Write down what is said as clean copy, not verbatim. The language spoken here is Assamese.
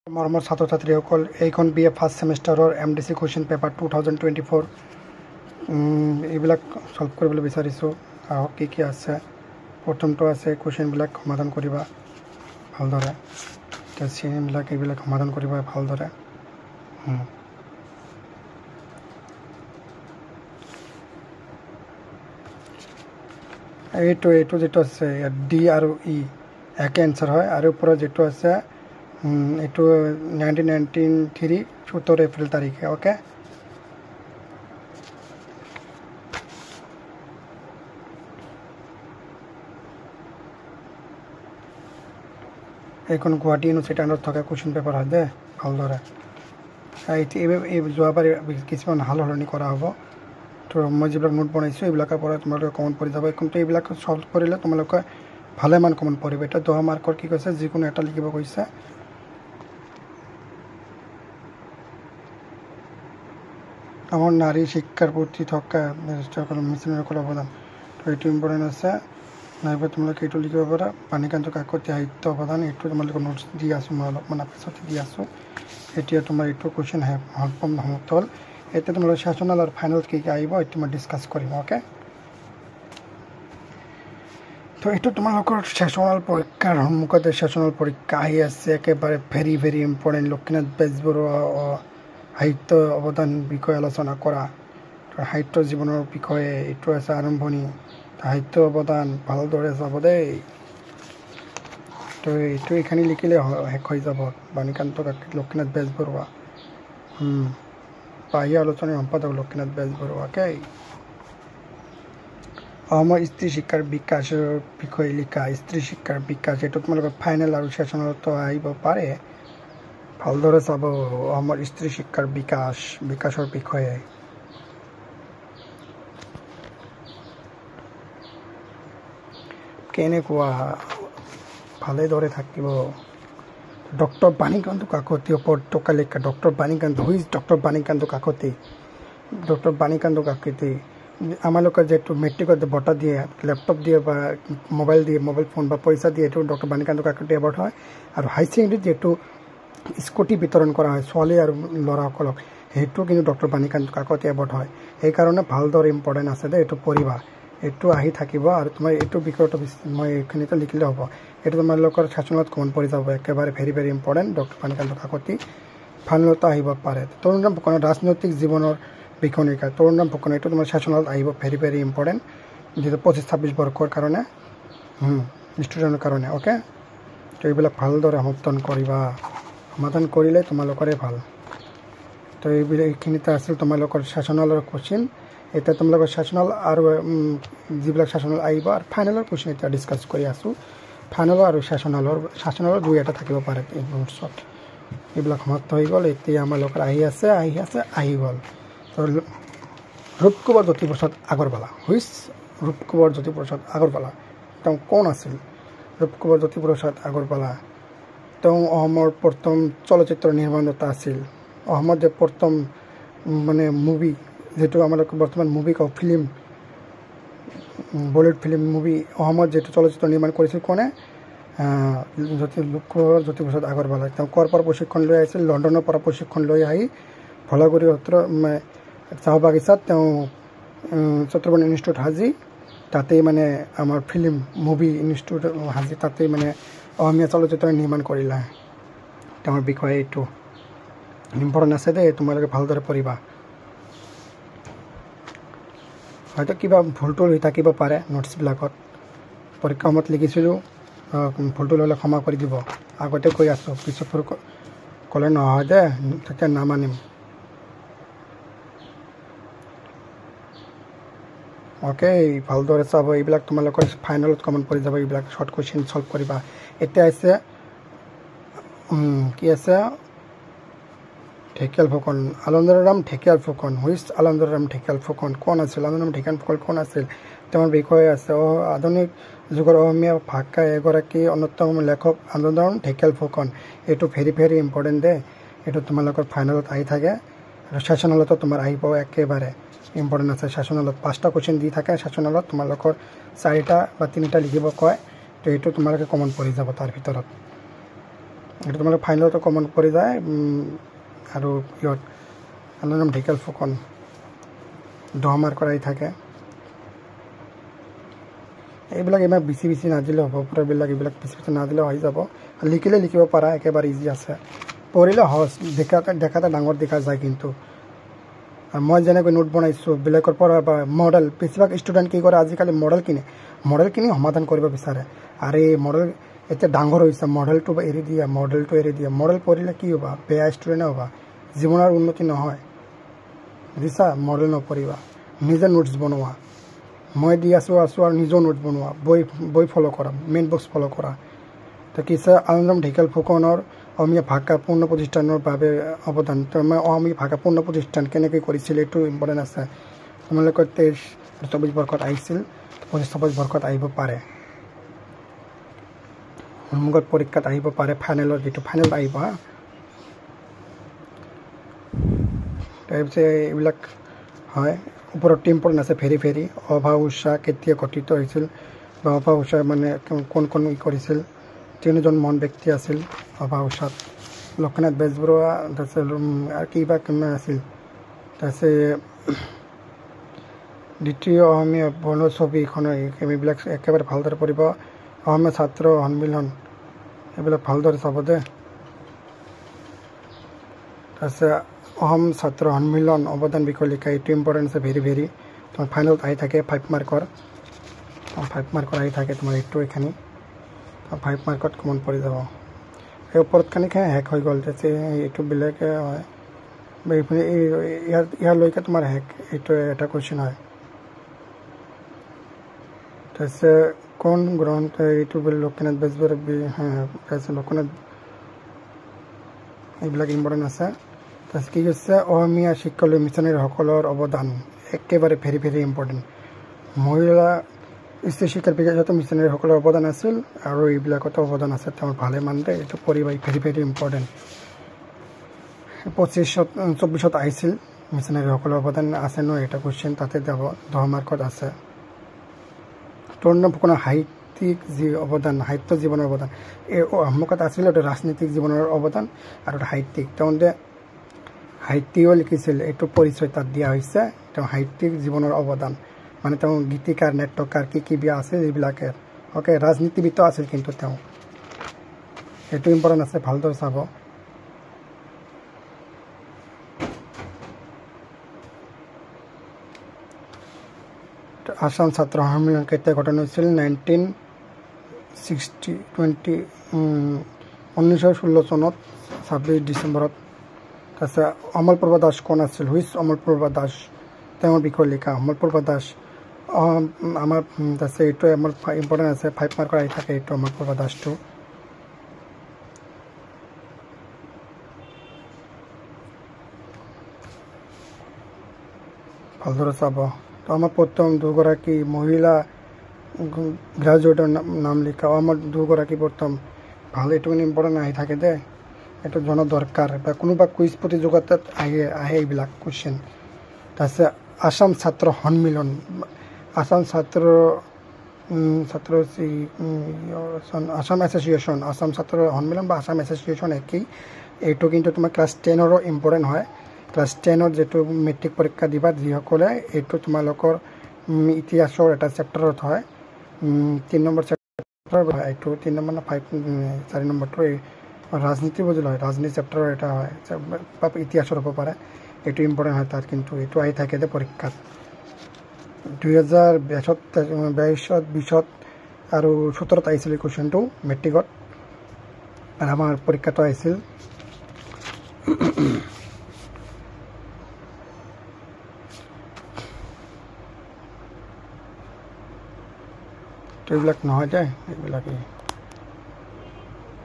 মৰমৰ ছাত্ৰ ছাত্ৰীসকল, এইখন BA ফাৰ্ষ্ট ছেমিষ্টাৰৰ MDC কুৱেশ্যন পেপাৰ 2024 এইবিলাক সলভ কৰিবলৈ বিচাৰিছোঁ। আহক কি আছে। প্ৰথমটো আছে কুৱেশ্যনবিলাক সমাধান কৰিবা ভালদৰে। চিনবিলাক এইবিলাক সমাধান কৰিবা ভালদৰে। এইটো যেটো আছে D আৰু E একে এনসাৰ হয়, আৰু ওপৰত যেটো আছে এইটো 1993 17 এপ্ৰিল তাৰিখে। ওকে, এইখন গুৱাহাটী ইউনিভাৰ্চিটি আণ্ডাৰত থকা কুৱেশ্যন পেপাৰ হয় দে ভালদৰে। এই যোৱাবাৰ কিছুমান সাল সলনি কৰা হ'ব। তো মই যিবিলাক নোট বনাইছোঁ এইবিলাকৰ পৰা তোমালোকে কমন পৰি যাব। কিন্তু এইবিলাক সলভ কৰিলে তোমালোকে ভালেমান কমন পৰিব। এটা 10 মাৰ্কৰ কি কৈছে, যিকোনো এটা লিখিব কৈছে। আমাৰ নাৰী শিক্ষাৰ প্ৰতি থকা মিশনেৰ অবদান, তো এইটো ইম্পৰ্টেণ্ট আছে। নাইবা তোমালোকে এইটো লিখিব পাৰা পানীকান্ত কাকতি সাহিত্য অৱদান। এইটো তোমালোকে নোটছ দি আছোঁ, মই অলপমান পিছত দি আছোঁ। এতিয়া তোমাৰ এইটো কুৱেশ্যন সমাপ্ত হ'ল। এতিয়া তোমালোকে ছেশ্যনেল আৰু ফাইনেল কি আহিব এইটো মই ডিছকাছ কৰিম। ওকে, তো এইটো তোমালোকৰ ছেশ্যনেল পৰীক্ষাৰ সন্মুখতে ছেশ্যনেল পৰীক্ষা আহি আছে। একেবাৰে ভেৰি ইম্পৰ্টেণ্ট। লক্ষ্মীনাথ বেজবৰুৱা সাহিত্য অৱদান বিষয়ে আলোচনা কৰা। সাহিত্য জীৱনৰ বিষয়ে এইটো আছে আৰম্ভণি। সাহিত্য অৱদান ভালদৰে চাব দেই। তো এইটো এইখিনি লিখিলে শেষ হৈ যাব। বাণীকান্ত কাকতি লক্ষ্মীনাথ বেজবৰুৱা, বাহ্য আলোচনীৰ সম্পাদক লক্ষ্মীনাথ বেজবৰুৱাকে। অসমৰ স্ত্ৰী শিক্ষাৰ বিকাশৰ বিষয়ে লিখা। স্ত্ৰী শিক্ষাৰ বিকাশ এইটো তোমালোকৰ ফাইনেল আৰু ছেশ্যনেলতো আহিব পাৰে। ভালদৰে চাব অসমৰ স্ত্ৰী শিক্ষাৰ বিকাশৰ বিষয়ে। কেনেকুৱা ভালেদৰে থাকিব। ডক্টৰ বাণীকান্ত কাকতি ওপৰত টকা লিখা। Doctor Banikanta, who is doctor Banikanta Kakati? Doctor Banikanta Kakati আমালোকে যেটো মেট্ৰিকত বঁটা দিয়ে, লেপটপ দিয়ে বা মোবাইল দিয়ে, মোবাইল ফোন বা পইচা দিয়ে, এইটো ডক্টৰ বাণীকান্ত কাকতি এৱাৰ্ড হয়। আৰু হাই ছেকেণ্ডেৰীত যেটো স্কুটি বিতৰণ কৰা হয় ছোৱালী আৰু ল'ৰাসকলক, সেইটো কিন্তু ডক্টৰ বাণীকান্ত কাকতি এৱাৰ্ড হয়। সেইকাৰণে ভালদৰে ইম্পৰ্টেণ্ট আছে দেই, এইটো পঢ়িবা। এইটো আহি থাকিব আৰু তোমাৰ এইটো বিষয়টো মই এইখিনিতে লিখিলে হ'ব। এইটো তোমালোকৰ ছেশ্যনেলত কমন পৰি যাব। একেবাৰে very important. Doctor Banikanta Kakati ফাইনেলতো আহিব পাৰে। তৰুণৰাম ফুকনৰ ৰাজনৈতিক জীৱনৰ বিষয় লিখা। তৰুণৰাম ফুকন এইটো তোমাৰ ছেশ্যনেলত আহিব। ভেৰি ইম্পৰ্টেণ্ট, যিটো 25-26 বৰ্ষৰ কাৰণে ষ্টুডেণ্টৰ কাৰণে। ওকে, তো এইবিলাক ভালদৰে সমাধান কৰিলে তোমালোকৰে ভাল। তো এইখিনিতে আছিল তোমালোকৰ ছেশ্যনেলৰ কুৱেশ্যন। এতিয়া তোমালোকৰ ছেশ্যনেল আৰু যিবিলাক ছেশ্যনেল আহিব আৰু ফাইনেলৰ কুৱেশ্যন এতিয়া ডিছকাছ কৰি আছোঁ। ফাইনেলৰ আৰু ছেশ্যনেলৰ দুই এটা থাকিব পাৰে নোটছত। এইবিলাক সমাপ্ত হৈ গ'ল। এতিয়া আমালোকৰ আহি গ'ল। তো ৰূপকুমাৰ জ্যোতিপ্ৰসাদ আগৰৱালা, হুইচ ৰূপকুমাৰ জ্যোতিপ্ৰসাদ আগৰৱালা, তেওঁ কোন আছিল? ৰূপকুমাৰ জ্যোতিপ্ৰসাদ আগৰৱালা তেওঁ অসমৰ প্ৰথম চলচ্চিত্ৰ নিৰ্মাণদাতা আছিল। অসমত যে প্ৰথম মুভি, যেটো আমালোকে বৰ্তমান মুভি কওঁ, ফিল্ম, বলিউড ফিল্ম মুভি, অসমত যেটো চলচ্চিত্ৰ নিৰ্মাণ কৰিছিল কোনে? ৰূপকুমাৰ জ্যোতিপ্ৰসাদ আগৰৱালা। তেওঁ ক'ৰ পৰা প্ৰশিক্ষণ লৈ আহিছিল? লণ্ডনৰ পৰা প্ৰশিক্ষণ লৈ আহি ভোলাগুৰি সত্ৰৰ চাহ বাগিচাত তেওঁ ছত্ৰবন ইনষ্টিটিউট সাজি, তাতেই আমাৰ ফিল্ম মুভি ইনষ্টিটিউট সাজি তাতেই অসমীয়া চলচ্চিত্ৰ নিৰ্মাণ কৰিলে। তেওঁৰ বিষয়ে এইটো ইম্পৰ্টেণ্ট আছে দেই, তোমালোকে ভালদৰে পঢ়িবা। হয়তো কিবা ভুলটো হৈ থাকিব পাৰে নোটছবিলাকত, পৰীক্ষা সময়ত লিখিছিলোঁ। ভুলটো হ'লে ক্ষমা কৰি দিব। আগতে কৈ আছোঁ, পিছত ক'লে নহয় দে, তেতিয়া নামানিম। ওকে, ভালদৰে চাব। এইবিলাক তোমালোকৰ ফাইনেলত কমন পৰি যাব। এইবিলাক শ্বৰ্ট কুৱেশ্যন সলভ কৰিবা। এতিয়া আছে কি আছে? ঢেকিয়াল ফুকন, আনন্দৰাম ঢেকিয়াল ফুকন। হুইচ আনন্দৰাম ঢেকিয়াল ফুকন? কোন আছিল আনন্দৰাম ঢেকিয়াল ফুকন? কোন আছিল? তেওঁৰ বিষয়ে আছে। আধুনিক যুগৰ অসমীয়া ভাষাৰ এগৰাকী অন্যতম লেখক আনন্দৰাম ঢেকিয়াল ফুকন। এইটো ভেৰি ইম্পৰ্টেণ্ট দেই। এইটো তোমালোকৰ ফাইনেলত আহি থাকে আৰু ছেশ্যনেলতো তোমাৰ আহিব। একেবাৰে ইম্পৰ্টেণ্ট আছে। ছেশ্যনেলত 5টা কুৱেশ্যন দি থাকে। ছেশ্যনেলত তোমালোকৰ 4টা বা 3টা লিখিব কয়। তো এইটো তোমালোকে কমন পৰি যাব তাৰ ভিতৰত। এইটো তোমালোক ফাইনেলতো কমন পৰি যায় আৰু ইয়ত নাম ঢেকিয়াল ফুকন 10 মাৰ্কৰ আহি থাকে এইবিলাক ইমান বেছি নাদিলে হ'ব পুৰাবিলাক এইবিলাক বেছি নাদিলে হৈ যাব লিখিলে লিখিব পাৰা একেবাৰে ইজি আছে পঢ়িলে সহজ দেখাতে ডাঙৰ দেখা যায় কিন্তু মই যেনেকৈ নোট বনাইছোঁ বেলেগৰ পৰা বা মডেল বেছিভাগ ষ্টুডেণ্ট কি কৰে আজিকালি মডেল কিনি সমাধান কৰিব বিচাৰে আৰু এই মডেল এতিয়া ডাঙৰ হৈছে মডেলটো এৰি দিয়া মডেল পঢ়িলে কি হ'ব বেয়া ষ্টুডেণ্ট হ'ব জীৱনৰ উন্নতি নহয় বুজিছা মডেল নপঢ়িবা নিজে নোটছ বনোৱা মই দি আছোঁ আৰু নিজৰ নোট বনোৱা বই ফ'ল' কৰা মেইন বক্স ফ'ল' কৰা তো কিছে আনন্দৰাম ঢেকিয়াল ফুকনৰ অসমীয়া ভাষা পূৰ্ণ প্ৰতিষ্ঠানৰ বাবে অৱদান মই অসমীয়া ভাষা পূৰ্ণ প্ৰতিষ্ঠান কেনেকৈ কৰিছিল এইটো ইম্পৰ্টেণ্ট আছে তোমালোকৰ 23-24 বৰ্ষত আহিছিল 25-26 বৰ্ষত আহিব পাৰে সন্মুখত পৰীক্ষাত আহিব পাৰে ফাইনেলৰ যিটো ফাইনেল আহিব তাৰপিছত এইবিলাক হয় ওপৰত ইম্পৰ্টেণ্ট আছে ভেৰি অভা উষা কেতিয়া গঠিত হৈছিল বা অভা উষা মানে কোন কৰিছিল তিনিজন মহান ব্যক্তি আছিল অভা উষাত লক্ষ্মীনাথ বেজবৰুৱা তাৰপিছত আৰু কিবা আছিল তাৰপিছত দ্বিতীয় অসমীয়া বৰ্ণছবিখন এইবিলাক একেবাৰে ভালদৰে পঢ়িব অসমীয়া ছাত্ৰ সন্মিলন এইবিলাক ভালদৰে চাব দে তাৰপিছত অসম ছাত্ৰ সন্মিলন অৱদান বিষয় লিখা এইটো ইম্পৰ্টেণ্ট আছে ভেৰি তোমাৰ ফাইনেলত আহি থাকে 5 মাৰ্কৰ আহি থাকে তোমাৰ এইটো এইখিনি 5 মাৰ্কত কমন পৰি যাব এই ওপৰতখিনি হেক হৈ গ'ল যে এইটো বেলেগে হয় এইখিনি ইয়ালৈকে তোমাৰ হেক এইটো এটা কুৱেশ্যন হয় তাৰপিছত কোন গ্ৰন্থ এইটো লক্ষ্মীনাথ বেজবৰুৱা তাৰপিছত লক্ষ্মীনাথ এইবিলাক ইম্পৰ্টেণ্ট আছে তাৰপিছত কি কৈছে অসমীয়া শিক্ষালৈ মিছনাৰীসকলৰ অৱদান একেবাৰে ভেৰি ইম্পৰ্টেণ্ট মহিলা উচ্চ শিক্ষাৰ বিকাশত মিছনাৰীসকলৰ অৱদান আছিল আৰু এইবিলাকতো অৱদান আছে তেওঁৰ ভালে মানতে এইটো পঢ়িবা ভেৰি ইম্পৰ্টেণ্ট 25-24 আহিছিল মিছনাৰীসকলৰ অৱদান আছে ন এটা কুৱেশ্যন তাতে যাব 10 মাৰ্কত আছে তৰুণ ফুকনৰ সাহিত্যিক সাহিত্য জীৱনৰ অৱদান এই সন্মুখত আছিল এইটো ৰাজনীতিক জীৱনৰ অৱদান আৰু সাহিত্যিক তেওঁলোকে সাহিত্যিকও লিখিছিল এইটো পৰিচয় তাত দিয়া হৈছে তেওঁ সাহিত্যিক জীৱনৰ অৱদান মানে তেওঁ গীতিকাৰ নাট্যকাৰ কি বিয়া আছিল এইবিলাকে অ'কে ৰাজনীতিবিদ আছিল কিন্তু তেওঁ এইটো ইম্পৰ্টেণ্ট আছে ভালদৰে চাব আসাম ছাত্ৰ সন্মিলন কেতিয়া গঠন হৈছিল 1916 চনত 26 ডিচেম্বৰত তাৰপিছত অমলপ্ৰভা দাস কোন আছিল হুইচ অমলপ্ৰভা দাস তেওঁৰ বিষয়ে লিখা অমলপ্ৰভা দাস আমাৰ তাৰপিছত এইটো আমাৰ ইম্পৰ্টেণ্ট আছে 5 মাৰ্কৰ আহি থাকে এইটো অমলপ্ৰভা দাসটো ভালদৰে চাব তো আমাৰ প্ৰথম দুগৰাকী মহিলা গ্ৰেজুৱেটৰ নাম লিখা আমাৰ দুগৰাকী প্ৰথম ভাল এইটো ইম্পৰ্টেণ্ট আহি থাকে দে এইটো জনা দৰকাৰ বা কোনোবা কুইজ প্ৰতিযোগিতাত আহে এইবিলাক কুৱেশ্যন তাৰপিছত আসাম ছাত্ৰ সন্মিলন আসাম এছ'চিয়েশ্যন আসাম ছাত্ৰ সন্মিলন বা আসাম এছ'চিয়েশ্যন একেই এইটো কিন্তু তোমাৰ ক্লাছ 10ৰো ইম্পৰ্টেণ্ট হয় ক্লাছ 10ত যিটো মেট্ৰিক পৰীক্ষা দিবা যিসকলে এইটো তোমালোকৰ ইতিহাসৰ এটা চেপ্টাৰত হয় 3 নম্বৰ চেপ্টাৰ হয় এইটো 3 নম্বৰ না 4 নম্বৰটো ৰাজনীতি বুজিল হয় ৰাজনীতি চেপ্টাৰৰ এটা হয় ইতিহাসৰ হ'ব পাৰে এইটো ইম্পৰ্টেণ্ট হয় তাত কিন্তু এইটো আহি থাকে যে পৰীক্ষাত 2020 আৰু 17ত আহিছিল এই কুৱেশ্যনটো মেট্ৰিকত আৰু আমাৰ পৰীক্ষাটো আহিছিল এইবিলাক নহয় যে এইবিলাকেই